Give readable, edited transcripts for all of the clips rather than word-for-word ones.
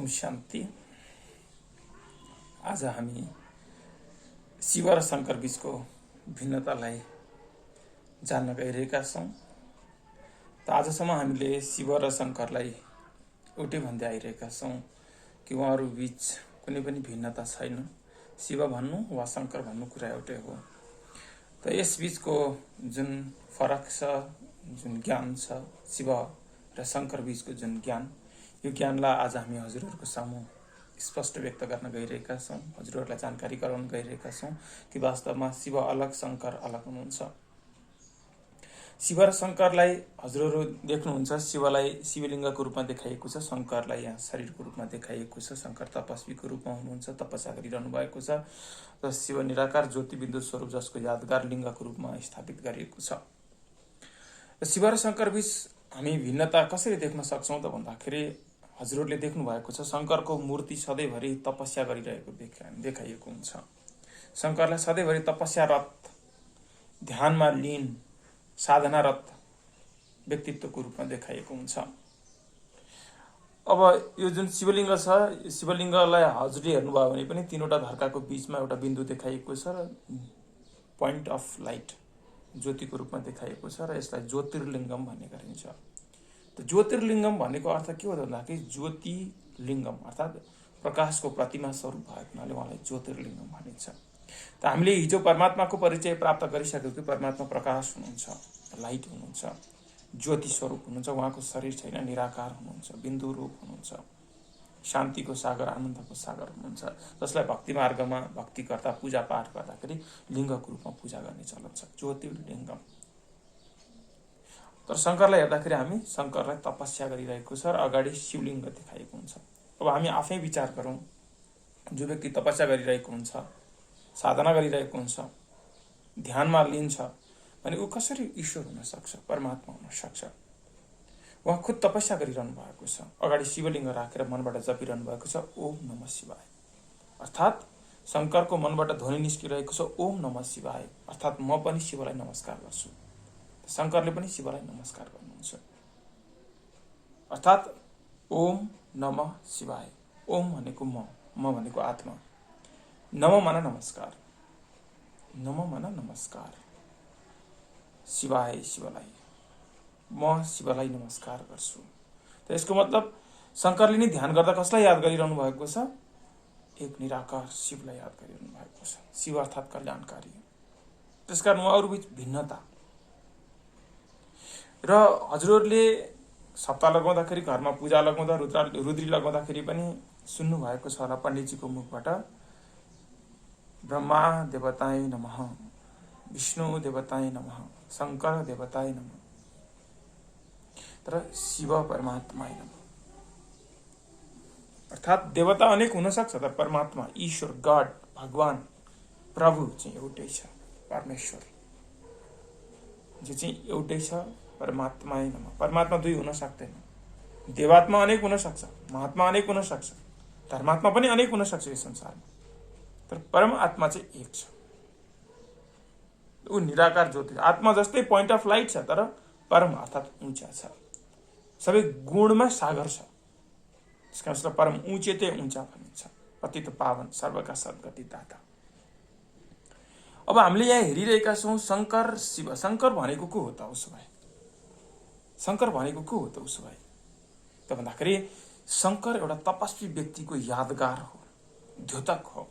ओम शान्ति। आज हामी शिव र शंकर बीचको भिन्नतालाई जान्न गइरहेका छौं। त आजसम्म हामीले शिव र शंकरलाई एउटै भन्दै आइरहेका छौं कि उहाँहरू बीच कुनै पनि भिन्नता छैन। शिव भन्नु वा शंकर भन्नु कुरा एउटै हो। त यस बीचको जुन फरक छ, जुन ज्ञान छ, शिव र शंकर बीचको जुन ज्ञान, यो ज्ञानलाई आज हामी हजुरहरूको सामु स्पष्ट व्यक्त गर्न गइरहेका छौं। हजुरहरूलाई जानकारी गराउन गइरहेका छौं कि वास्तवमा शिव अलग, शंकर अलग हुनुहुन्छ। शिव र शंकरलाई हजुरहरू देख्नुहुन्छ, शिवलाई शिवलिङ्गको रूपमा देखाइएको छ, शंकरलाई यहाँ शरीरको रूपमा देखाइएको छ। शंकर तपस्वीको रूपमा हुनुहुन्छ, तपस्या गरिरहनु भएको छ र शिव निराकार ज्योतिबिन्दु स्वरूप जसको यादगार लिङ्गको रूपमा स्थापित गरिएको छ। शिव र शंकर बीच हामी भिन्नता कसरी देख्न सक्छौं त भन्दाखेरि हजुरहरूले देख्नु भएको छ, शंकरको मूर्ति सधैँभरि तपस्या गरिरहेको देखाइएको हुन्छ। शंकरलाई सधैँभरि तपस्यारत, ध्यानमा लीन, साधनारत व्यक्तित्वको रूपमा देखाइएको हुन्छ। अब यो जुन शिवलिङ्ग छ, शिवलिङ्गलाई हजुरले हेर्नुभयो भने पनि तीनवटा धर्काको बीचमा एउटा बिन्दु देखाइएको छ र पोइन्ट अफ लाइट, ज्योतिको रूपमा देखाइएको छ र यसलाई ज्योतिर्लिङ्गम भन्ने गरिन्छ। त ज्योतिर्लिङ्गम भनेको अर्थ के हो त भन्दाखेरि ज्योतिलिङ्गम अर्थात् प्रकाशको प्रतिमा स्वरूप भएको हुनाले उहाँलाई ज्योतिर्लिङ्गम भनिन्छ। त हामीले हिजो परमात्माको परिचय प्राप्त गरिसक्यौँ कि परमात्मा प्रकाश हुनुहुन्छ, लाइट हुनुहुन्छ, ज्योति स्वरूप हुनुहुन्छ। उहाँको शरीर छैन, निराकार हुनुहुन्छ, बिन्दु रूप हुनुहुन्छ, शान्तिको सागर, आनन्दको सागर हुनुहुन्छ, जसलाई भक्ति मार्गमा भक्ति गर्दा, पूजा पाठ गर्दाखेरि लिङ्गको रूपमा पूजा गर्ने चलन छ, ज्योतिर्लिङ्गम। तर शंकरलाई हेर्दाखेरि हामी शंकरलाई तपस्या गरिरहेको छ र अगाडि शिवलिङ्ग देखाइएको हुन्छ। अब हामी आफै विचार गरौँ, जो व्यक्ति तपस्या गरिरहेको हुन्छ, साधना गरिरहेको हुन्छ, ध्यानमा लिन्छ भने ऊ कसरी ईश्वर हुन सक्छ, परमात्मा हुन सक्छ? उहाँ खुद तपस्या गरिरहनु भएको छ, अगाडि शिवलिङ्ग राखेर मनबाट जपिरहनु भएको छ ओम नमः शिवाय। अर्थात् शंकरको मनबाट ध्वनि निस्किरहेको छ ओम नमः शिवाय, अर्थात् म पनि शिवलाई नमस्कार गर्छु। शंकरले पनि शिवलाई नमस्कार गर्नुहुन्छ। अर्थात् ओम नमः शिवाय। ओम भनेको म भनेको आत्मा, नम माना नमस्कार, नम माना नमस्कार, शिवाय शिवलाई, म शिवलाई नमस्कार गर्छु। त यसको मतलब शंकरले नि ध्यान गर्दा कसलाई याद गरिरहनु भएको छ? एक निराकार शिवलाई याद गरिरहनु भएको छ। शिव अर्थात् कल्याणकारी। त्यसकारण उहाँहरू बीच भिन्नता। र हजुरहरूले सप्ताह लगाउँदाखेरि, घरमा पूजा लगाउँदा, रुद्री लगाउँदाखेरि पनि सुन्नु भएको छ होला पण्डितजीको मुखबाट, ब्रह्मा देवताय नमः, विष्णु देवताय नमः, शंकर देवताय नमः, तर शिव परमात्माय नमः। अर्थात् देवता अनेक हुन सक्छ, तर परमात्मा, ईश्वर, गॉड, भगवान, प्रभु चाहिँ एउटै छ, परमेश्वर जो चाहिँ एउटै छ, परमात्माय नमः। परमात्मा दुई हुन सक्दैन, देवात्मा अनेक हुन सक्छ, महात्मा अनेक हुन सक्छ, धर्मात्मा पनि अनेक हुन सक्छ यस संसारमा, तर परम आत्मा चाहिँ एक छ। ऊ निराकार ज्योति, आत्मा जस्तै पोइन्ट अफ लाइट छ, तर परम अर्थात् ऊंचा छ, सबै गुणमा सागर छ। त्यसकारण उसलाई परम ऊंचेते ऊंचा भनिन्छ, पतित पावन, सर्वका सद्गति दाता। अब हामीले यहाँ हेरिरहेका छौँ शंकर शिव। शंकर भनेको को हो त उसो भए? शंकर भनेको को हो त उसो भए त भन्दाखेरि शंकर एउटा तपस्वी व्यक्तिको यादगार हो, द्योतक हो,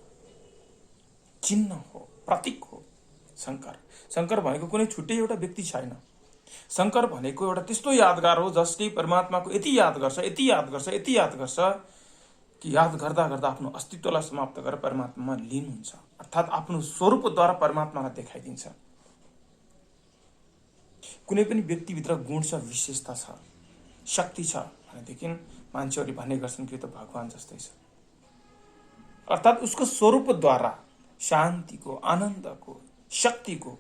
चिन्ह हो, प्रतीक हो। शंकर भनेको कुनै छुट्टै एउटा व्यक्ति छैन। शंकर भनेको एउटा त्यस्तो यादगार हो जसले परमात्माको यति याद गर्छ, यति याद गर्छ, यति याद गर्छ कि याद गर्दा गर्दा आफ्नो अस्तित्वलाई समाप्त गरेर परमात्मामा लीन हुन्छ। अर्थात् आफ्नो स्वरूपद्वारा परमात्मालाई देखाइदिन्छ। कुनै पनि व्यक्तिभित्र गुण छ, विशेषता छ, शक्ति छ भनेदेखि मान्छेहरूले भन्ने गर्छन् कि यो त भगवान जस्तै छ। अर्थात् उसको स्वरूपद्वारा शान्तिको, आनन्दको, शक्तिको,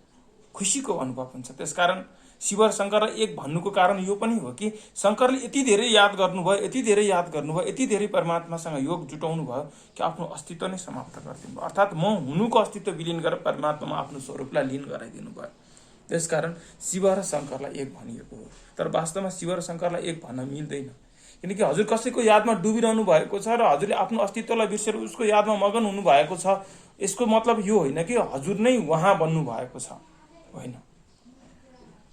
खुसीको अनुभव हुन्छ। त्यसकारण शिव र शंकरलाई एक भन्नुको कारण यो पनि हो कि शंकरले यति धेरै याद गर्नुभयो, यति धेरै याद गर्नुभयो, यति धेरै परमात्मासँग योग जुटाउनु भयो कि आफ्नो अस्तित्व नै समाप्त गरिदिनु भयो। अर्थात् म हुनुको अस्तित्व विलीन गरेर परमात्मामा आफ्नो स्वरूपलाई लीन गराइदिनु भयो। त्यसकारण शिव र शंकरलाई एक भनिएको हो। तर वास्तवमा शिव र शंकरलाई एक भन्न मिल्दैन। किनकि हजुर कसैको यादमा डुबिरहनु भएको छ र हजुरले आफ्नो अस्तित्वलाई बिर्सेर उसको यादमा मगन हुनु भएको छ। यसको मतलब यो होइन कि हजुर नै उहाँ बन्नु भएको छ, होइन।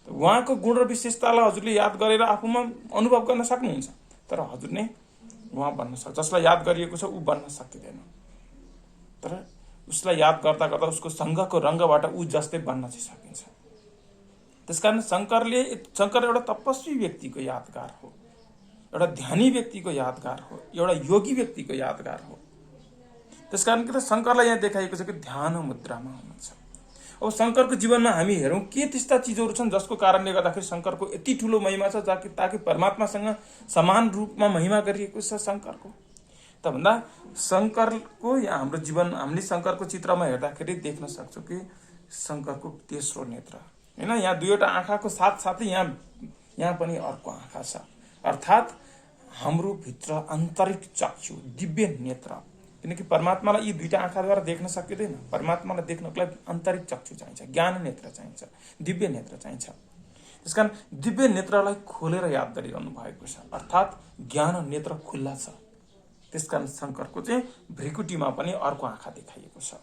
उहाँको गुण र विशेषतालाई हजुरले याद गरेर आफूमा अनुभव गर्न सक्नुहुन्छ, तर हजुर नै उहाँ बन्न सक्छ। जसलाई याद गरिएको छ ऊ बन्न सकिँदैन, तर उसलाई याद गर्दा गर्दा उसको सँगको रङ्गबाट ऊ जस्तै बन्न चाहिँ सकिन्छ। त्यसकारण शङ्कर एउटा तपस्वी व्यक्तिको यादगार हो, एउटा ध्यानी व्यक्तिको यादगार हो, एउटा योगी व्यक्तिको यादगार हो। त्यसकारण कि त शङ्करलाई यहाँ देखाइएको छ कि ध्यान मुद्रामा हुनुहुन्छ। अब शङ्करको जीवनमा हामी हेरौँ के त्यस्ता चिजहरू छन् जसको कारणले गर्दाखेरि शङ्करको यति ठुलो महिमा छ, ताकि परमात्मासँग समान रूपमा महिमा गरिएको छ शङ्करको। त भन्दा शङ्करको यहाँ हाम्रो जीवन हामीले शङ्करको चित्रमा हेर्दाखेरि देख्न सक्छौँ कि शङ्करको तेस्रो नेत्र, होइन। यहाँ दुईवटा आँखाको साथसाथै यहाँ पनि अर्को आँखा छ, अर्थात् हाम्रो भित्र आन्तरिक चक्षु, दिव्य नेत्र। किनकि परमात्मालाई यी दुईटा आँखाद्वारा देख्न सकिँदैन। परमात्मालाई देख्नको लागि आन्तरिक चक्षु चाहिन्छ, ज्ञान नेत्र चाहिन्छ, दिव्य नेत्र चाहिन्छ। त्यसकारण दिव्य नेत्रलाई खोलेर याद गरिरहनु भएको छ, अर्थात् ज्ञान नेत्र खुल्ला छ। त्यसकारण शङ्करको चाहिँ भ्रिकुटीमा पनि अर्को आँखा देखाइएको छ।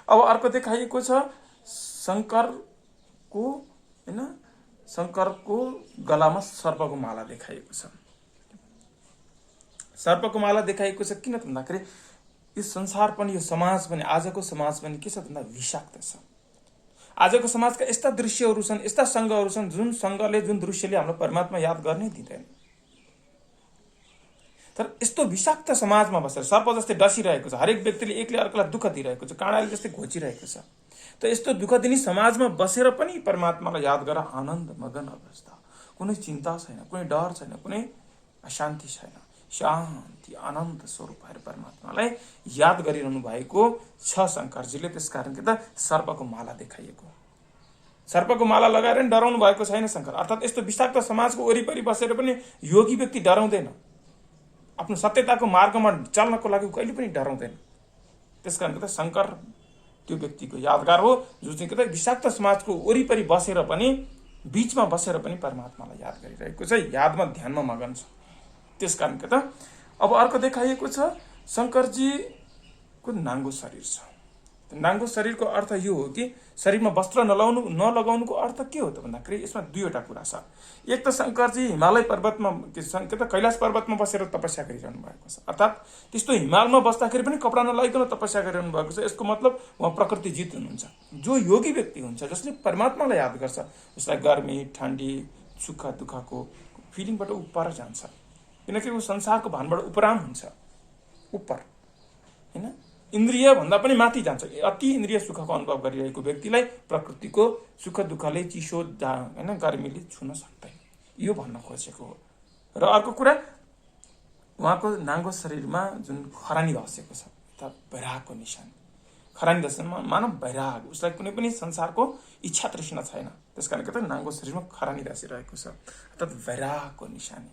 अब अर्को देखाइएको छ शङ्करको, होइन, शङ्करको गलामा सर्पको माला देखाइएको छ। सर्पको माला देखाइएको छ किन भन्दाखेरि यो संसार पनि, यो समाज पनि, आजको समाज पनि के छ भन्दा विषाक्त छ। आजको समाजका यस्ता दृश्यहरू छन्, यस्ता सङ्घहरू छन् जुन सङ्घले, जुन दृश्यले हाम्रो परमात्मा याद गर्नै दिँदैन। तर यस्तो विषाक्त समाजमा बसेर सर्प जस्तै डसिरहेको छ, हरेक व्यक्तिले एकले अर्कालाई दुःख दिइरहेको छ, काँडाले जस्तै घोचिरहेको छ। त यस्तो दुःख दिने समाजमा बसेर पनि परमात्मालाई याद गरेर आनन्द मगन अवस्था, कुनै चिन्ता छैन, कुनै डर छैन, कुनै अशान्ति छैन, शान्ति आनन्द स्वरूप भएर परमात्मालाई याद गरिरहनु भएको छ शङ्करजीले। त्यसकारण के त सर्पको माला देखाइएको, सर्पको माला लगाएर नि डराउनु भएको छैन शङ्कर। अर्थात् यस्तो विषाक्त समाजको वरिपरि बसेर पनि योगी व्यक्ति डराउँदैन, आफ्नो सत्यताको मार्गमा चल्नको लागि कहिले पनि डराउँदैन। त्यसकारण के त शङ्कर त्यो व्यक्तिको यादगार हो जो चाहिँ के त विषाक्त समाजको वरिपरि बसेर पनि, बीचमा बसेर पनि परमात्मालाई याद गरिरहेको छ, यादमा ध्यानमा मगन छ। त्यसकारण के त अब अर्को देखाइएको छ शङ्करजीको नाङ्गो शरीर छ। नाङ्गो शरीरको अर्थ यो हो कि शरीरमा वस्त्र नलगाउनुको अर्थ के हो त भन्दाखेरि यसमा दुईवटा कुरा छ। एक त शङ्करजी हिमालय पर्वतमा के त कैलाश पर्वतमा बसेर तपस्या गरिरहनु भएको छ, अर्थात् त्यस्तो हिमालमा बस्दाखेरि पनि कपडा नलाइकन तपस्या गरिरहनु भएको छ। यसको मतलब उहाँ प्रकृतिजित हुनुहुन्छ। जो योगी व्यक्ति हुन्छ, जसले परमात्मालाई याद गर्छ, उसलाई गर्मी, ठन्डी, सुख दुःखको फिलिङबाट ऊ पर जान्छ, किनकि ऊ संसारको भानबाट उपराम हुन्छ, उपर, होइन, इन्द्रिय भन्दा पनि माथि जान्छ। अति इन्द्रिय सुखको अनुभव गरिरहेको व्यक्तिलाई प्रकृतिको सुख दुःखले, चिसो, होइन, गर्मीले छुन सक्दैन, यो भन्न खोजेको हो। र अर्को कुरा, उहाँको नाङ्गो शरीरमा जुन खरानी धसेको छ, अर्थात् वैरागको निशानी। खरानी धसेमा मानव वैराग, उसलाई कुनै पनि संसारको इच्छा तृष्णा छैन। त्यसकारण के त नाङ्गो शरीरमा खरानी धसिरहेको छ, अर्थात् वैरागको निशानी।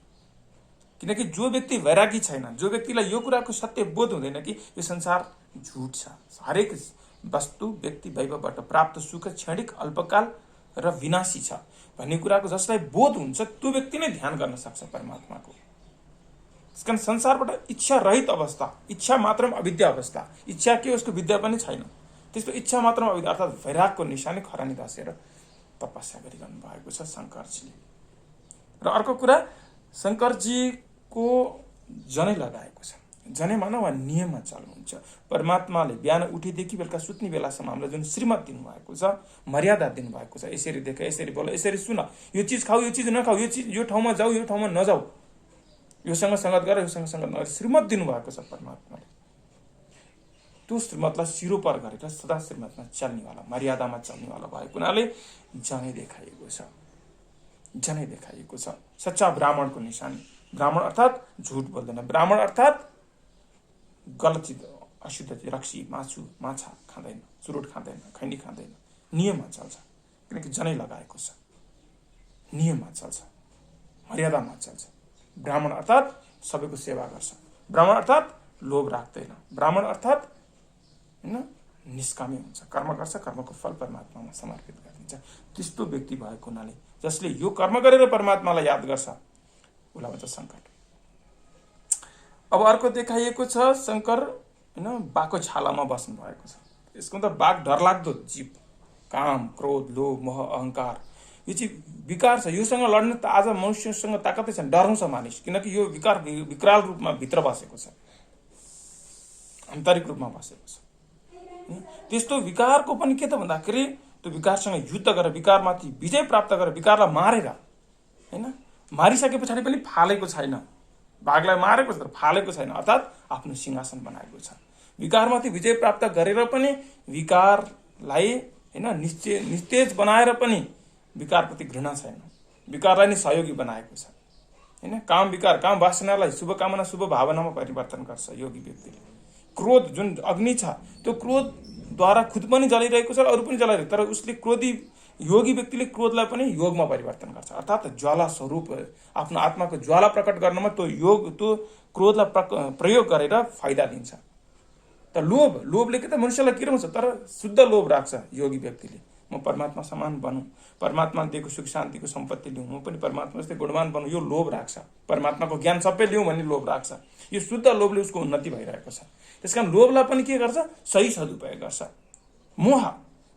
किनकि जो व्यक्ति वैरागी छैन, जो व्यक्तिलाई यो कुराको सत्य बोध हुँदैन कि यो संसार झुट छ, हरेक वस्तु व्यक्ति वैभवबाट प्राप्त सुख क्षणिक, अल्पकाल र विनाशी छ भन्ने कुराको जसलाई बोध हुन्छ, त्यो व्यक्ति नै ध्यान गर्न सक्छ परमात्माको। त्यसकारण संसारबाट इच्छा रहित अवस्था, इच्छा मात्रमा अविद्या अवस्था, इच्छा के उसको विद्या पनि छैन, त्यस्तो इच्छा मात्रमा अविद्या अर्थात् वैरागको निशानी खरानी धसेर तपस्या गरिरहनु भएको छ शङ्करजीले। र अर्को कुरा, शङ्करजीको जनै लगाएको छ। जनै मानव वा नियममा चल्नुहुन्छ। परमात्माले बिहान उठेदेखि बेलुका सुत्ने बेलासम्म हामीलाई जुन श्रीमत दिनुभएको छ, मर्यादा दिनुभएको छ, यसरी देख, यसरी बोल, यसरी सुन, यो चिज खाऊ, यो चिज नखाऊ, यो चिज, यो ठाउँमा जाऊ, यो ठाउँमा नजाऊ, योसँग सङ्गत गर, योसँग सङ्गत नगर, श्रीमत दिनुभएको छ परमात्माले। त्यो श्रीमतलाई सिरोपर गरेर सदा श्रीमतमा चल्नेवाला, मर्यादामा चल्नेवाला भएको हुनाले जनै देखाइएको छ। जनै देखाइएको छ सच्चा ब्राह्मणको निशानी। ब्राह्मण अर्थात् झुट बोल्दैन, ब्राह्मण अर्थात् गलत चिज, अशुद्ध चिज, रक्सी, मासु, माछा खाँदैन, चुरोट खाँदैन, खैनी खाँदैन, नियममा चल्छ। किनकि जनै लगाएको छ, नियममा चल्छ, मर्यादामा चल्छ। ब्राह्मण अर्थात् सबैको सेवा गर्छ, ब्राह्मण अर्थात् लोभ राख्दैन, ब्राह्मण अर्थात्, होइन, निष्कामी हुन्छ, कर्म गर्छ, कर्मको फल परमात्मामा समर्पित गरिदिन्छ। त्यस्तो व्यक्ति भएको हुनाले, जसले यो कर्म गरेर परमात्मालाई याद गर्छ, उसलाई भन्छ सङ्कट। अब अर्को देखाइएको छ शङ्कर होइन बाघको छालामा बस्नु भएको छ। यसको त बाघ डरलाग्दो जीव, काम क्रोध लोभ मोह अहङ्कार यो चाहिँ विकार छ। योसँग लड्ने त आज मनुष्यसँग ताकतै छैन, डराउँछ मानिस, किनकि यो विकार विकराल रूपमा भित्र बसेको छ, आन्तरिक रूपमा बसेको छ। त्यस्तो विकारको पनि के त भन्दाखेरि त्यो विकारसँग युद्ध गरेर विकारमाथि विजय प्राप्त गरेर विकारलाई मारेर होइन मारिसके पछाडि पनि फालेको छैन, बाघलाई मारेको छ तर फालेको छैन, अर्थात् आफ्नो सिंहासन बनाएको छ। विकारमाथि विजय प्राप्त गरेर पनि विकारलाई होइन निस्तेज बनाएर पनि विकारप्रति घृणा छैन, विकारलाई नै सहयोगी बनाएको छ होइन। काम विकार काम वासनालाई शुभकामना शुभ भावनामा परिवर्तन गर्छ योगी व्यक्तिले। क्रोध जुन अग्नि छ त्यो क्रोधद्वारा खुद पनि जलिरहेको छ र अरू पनि जलाइरहेको, तर उसले क्रोधी योगी व्यक्तिले क्रोधलाई पनि योगमा परिवर्तन गर्छ, अर्थात् ज्वाला स्वरूप आफ्नो आत्माको ज्वाला प्रकट गर्नमा त्यो योग त्यो क्रोधलाई प्रयोग गरेर फाइदा लिन्छ। त लोभले के त मनुष्यलाई किराउँछ, तर शुद्ध लोभ राख्छ योगी व्यक्तिले। म परमात्मा समान बनूँ, परमात्मा दिएको सुख शान्तिको सम्पत्ति लिउँ, म पनि परमात्मा जस्तै गुणवान बनूँ, यो लोभ राख्छ। परमात्माको ज्ञान सबै लिउँ भन्ने लोभ राख्छ। यो शुद्ध लोभले उसको उन्नति भइरहेको छ। त्यसकारण लोभलाई पनि के गर्छ, सही सदुपयोग गर्छ।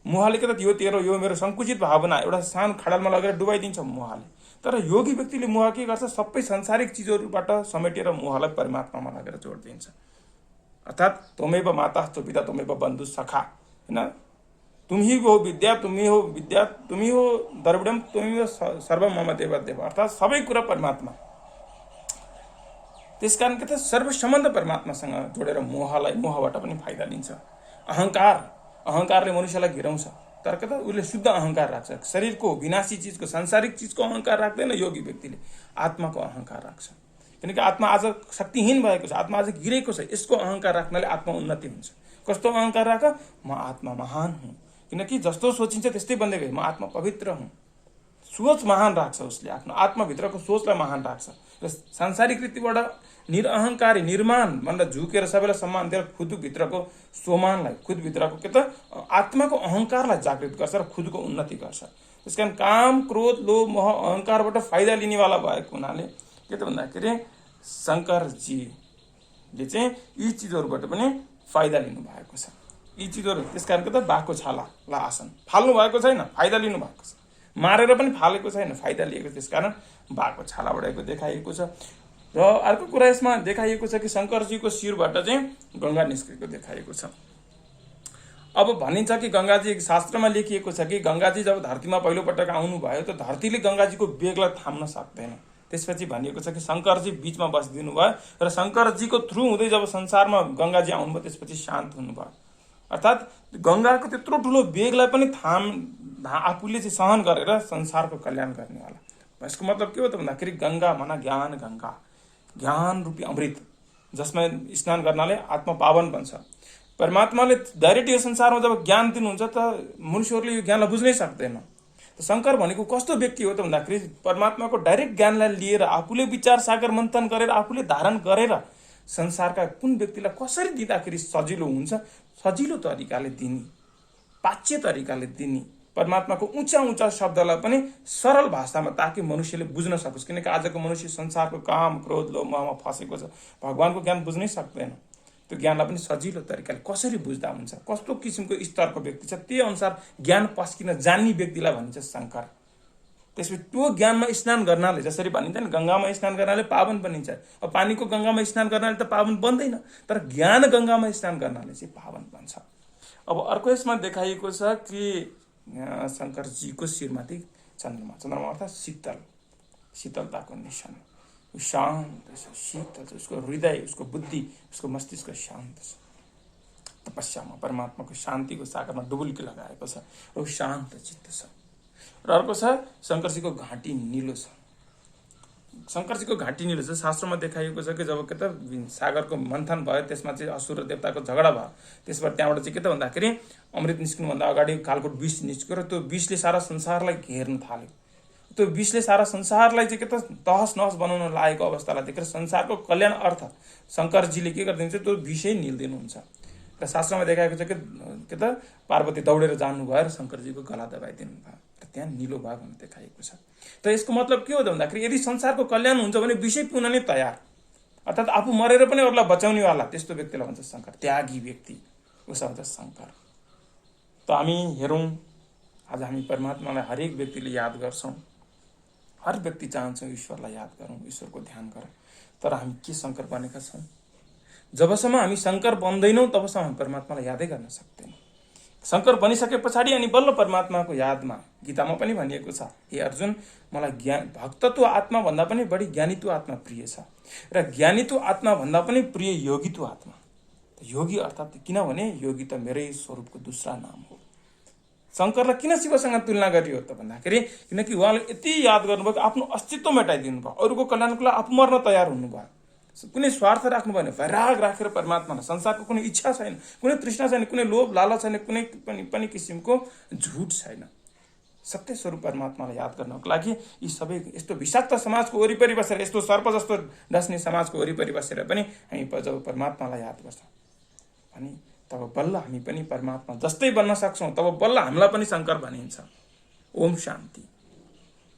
मोहले के त यो तेरो यो मेरो सङ्कुचित भावना एउटा सानो खाडलमा लगेर डुबाइदिन्छ मोहले। तर योगी व्यक्तिले मोह के गर्छ, सबै संसारिक चिजहरूबाट समेटेर मोहलाई परमात्मामा लगेर जोडिदिन्छ। अर्थात् त्वमेव माता पिता त्वमेव बन्धु सखा होइन, तुम्ही हो विद्या तुम्ही हो द्रविडम तुम्ही सर्व मम देव देव, अर्थात् सबै कुरा परमात्मा। त्यसकारण के त सर्व सम्बन्ध परमात्मासँग जोडेर मोहबाट पनि फाइदा लिन्छ। अहङ्कारले मनुष्यलाई घिराउँछ, तर के त उसले शुद्ध अहङ्कार राख्छ। शरीरको विनाशी चिजको सांसारिक चिजको अहङ्कार राख्दैन योगी व्यक्तिले, आत्माको अहङ्कार राख्छ। किनकि आत्मा आज शक्तिहीन भएको छ, आत्मा आज गिरेको छ। यसको अहङ्कार राख्नाले आत्मा उन्नति हुन्छ। कस्तो अहङ्कार राख, म आत्मा महान हुँ, किनकि जस्तो सोचिन्छ त्यस्तै बन्दै गए, म आत्मा पवित्र हुँ। सोच महान राख्छ उसले, आफ्नो आत्माभित्रको सोचलाई महान राख्छ र सांसारिक रीतिबाट निरअहङ्कारी निर्माण भनेर झुकेर सबैलाई सम्मान दिएर खुदभित्रको सोमानलाई खुदभित्रको के त आत्माको अहङ्कारलाई जागृत गर्छ र खुदको उन्नति गर्छ। त्यसकारण काम क्रोध लोभ मोह अहङ्कारबाट फाइदा लिनेवाला भएको हुनाले के त भन्दाखेरि शङ्करजीले चाहिँ यी चिजहरूबाट पनि फाइदा लिनु भएको छ। यी चिजहरू त्यसकारण के त बाघको छालालाई आसन फाल्नु भएको छैन, फाइदा लिनु भएको छ। मारेर पनि फालेको छैन, फाइदा लिएको, त्यसकारण बाघको छाला बढाएको देखाइएको छ। र अर्को कुरा यसमा देखाइएको छ कि शङ्करजीको शिरबाट चाहिँ गङ्गा निस्केको देखाइएको छ। अब भनिन्छ कि गङ्गाजी शास्त्रमा लेखिएको छ कि गङ्गाजी जब धरतीमा पहिलोपटक आउनुभयो त धरतीले गङ्गाजीको वेगलाई थाम्न सक्दैन। त्यसपछि भनिएको छ कि शङ्करजी बिचमा बसिदिनु भयो र शङ्करजीको थ्रु हुँदै जब संसारमा गङ्गाजी आउनुभयो त्यसपछि शान्त हुनुभयो। अर्थात् गङ्गाको त्यत्रो ठुलो वेगलाई पनि आफूले चाहिँ सहन गरेर संसारको कल्याण गर्नेवाला। यसको मतलब के हो त भन्दाखेरि गङ्गा माना ज्ञान रूपी अमृत, जसमा स्नान गर्नाले आत्मा पावन बन्छ। परमात्माले डाइरेक्ट यो संसारमा जब ज्ञान दिनुहुन्छ त मनुष्यहरूले यो ज्ञानलाई बुझ्नै सक्दैन। त शङ्कर भनेको कस्तो व्यक्ति हो त भन्दाखेरि परमात्माको डाइरेक्ट ज्ञानलाई लिएर आफूले विचार सागर मन्थन गरेर आफूले धारण गरेर संसारका कुन व्यक्तिलाई कसरी दिँदाखेरि सजिलो हुन्छ, सजिलो तरिकाले दिने, पाच्य तरिकाले दिने, परमात्माको ऊंचा शब्दलाई पनि सरल भाषामा ताकि मनुष्यले बुझ्न सकोस्। किनकि आजको मनुष्य संसारको काम क्रोध लोभ मोहमा फसेको छ, भगवानको ज्ञान बुझ्नै सक्दैन। त्यो ज्ञानलाई पनि सजिलो तरिकाले कसरी बुझ्दा हुन्छ, कस्तो किसिमको स्तरको व्यक्ति छ, त्यही अनुसार ज्ञान पस्किन जान्ने व्यक्तिलाई भनिन्छ शङ्कर। त्यसपछि त्यो ज्ञानमा स्नान गर्नाले, जसरी भनिन्छ नि गङ्गामा स्नान गर्नाले पावन बनिन्छ, अब पानीको गङ्गामा स्नान गर्नाले त पावन बन्दैन, तर ज्ञान गङ्गामा स्नान गर्नाले चाहिँ पावन बन्छ। अब अर्को यसमा देखाइएको छ कि शङ्करजीको शिरमाथि चन्द्रमा अर्थात् शीतलताको निशान, शान्त छ, शीतल छ, उसको हृदय उसको बुद्धि उसको मस्तिष्क शान्त छ, तपस्यामा परमात्माको शान्तिको सागरमा डुबुल्की लगाएको छ र ऊ शान्त चित्त छ। र अर्को छ शङ्करजीको घाँटी निलो छ। शङ्करजीको घाँटी निलो छ। शास्त्रमा देखाइएको छ कि जब के त सागरको मन्थन भयो, त्यसमा चाहिँ असुर र देवताको झगडा भयो, त्यसबाट त्यहाँबाट चाहिँ के त भन्दाखेरि अमृत निस्किनुभन्दा अगाडि कालकोट विष निस्क्यो र त्यो विषले सारा संसारलाई घेर्न थाल्यो। त्यो विषले सारा संसारलाई चाहिँ के त तहस नहस बनाउन लागेको अवस्थालाई देखेर संसारको कल्याण अर्थ शङ्करजीले के गरिदिनुहुन्छ, त्यो विषै निल्दिनुहुन्छ। र शास्त्रमा देखाएको छ कि के त पार्वती दौडेर जानुभयो र शङ्करजीको गला दबाइदिनु भयो। त्यहाँ निलो भाग हुन देखाएको छ। त यसको मतलब के हो त भन्दाखेरि यदि संसारको कल्याण हुन्छ भने विषय पुग्न नै तयार, अर्थात् आफू मरेर पनि अरूलाई बचाउनेवाला, त्यस्तो व्यक्तिलाई भन्छ शङ्कर, त्यागी व्यक्ति उसो भन्छ शङ्कर। त हामी हेरौँ, आज हामी परमात्मालाई हरेक व्यक्तिले याद गर्छौँ, हर व्यक्ति चाहन्छौँ ईश्वरलाई याद गरौँ, ईश्वरको ध्यान गरौँ, तर हामी के शङ्कर बनेका छौँ? जबसम्म हामी शङ्कर बन्दैनौँ तबसम्म हामी परमात्मालाई यादै गर्न सक्दैनौँ। शङ्कर बनिसके पछाडि अनि बल्ल परमात्माको यादमा, गीतामा पनि भनिएको छ, हे अर्जुन, मलाई भक्तत्व आत्मा भन्दा पनि बढी ज्ञानीत्व आत्मा प्रिय छ, र ज्ञानीत्व आत्मा भन्दा पनि प्रिय योगित्व आत्मा। योगी अर्थात् किनभने योगी त मेरै स्वरूपको दूसरा नाम हो। शङ्करलाई किन शिवसँग तुलना गरियो त भन्दाखेरि किनकि उहाँले यति याद गर्नुभयो, आफ्नो अस्तित्व मेटाइदिनु भयो, अरूको कल्याणको लागि आफू मर्न तयार हुनुभयो, कुनै स्वार्थ राख्नु भएन, वैराग राखेर परमात्मालाई, संसारको कुनै इच्छा छैन, कुनै तृष्णा छैन, कुनै लोभ लालच छैन, कुनै पनि किसिमको झुट छैन। सत्य स्वरूप परमात्मालाई याद गर्नको लागि यी सबै यस्तो विषाक्त समाजको वरिपरि बसेर, यस्तो सर्प जस्तो डस्ने समाजको वरिपरि बसेर पनि हामी जब परमात्मालाई याद गर्छौँ भने तब बल्ल हामी पनि परमात्मा जस्तै बन्न सक्छौँ, तब बल्ल हामीलाई पनि शङ्कर भनिन्छ। ओम शान्ति।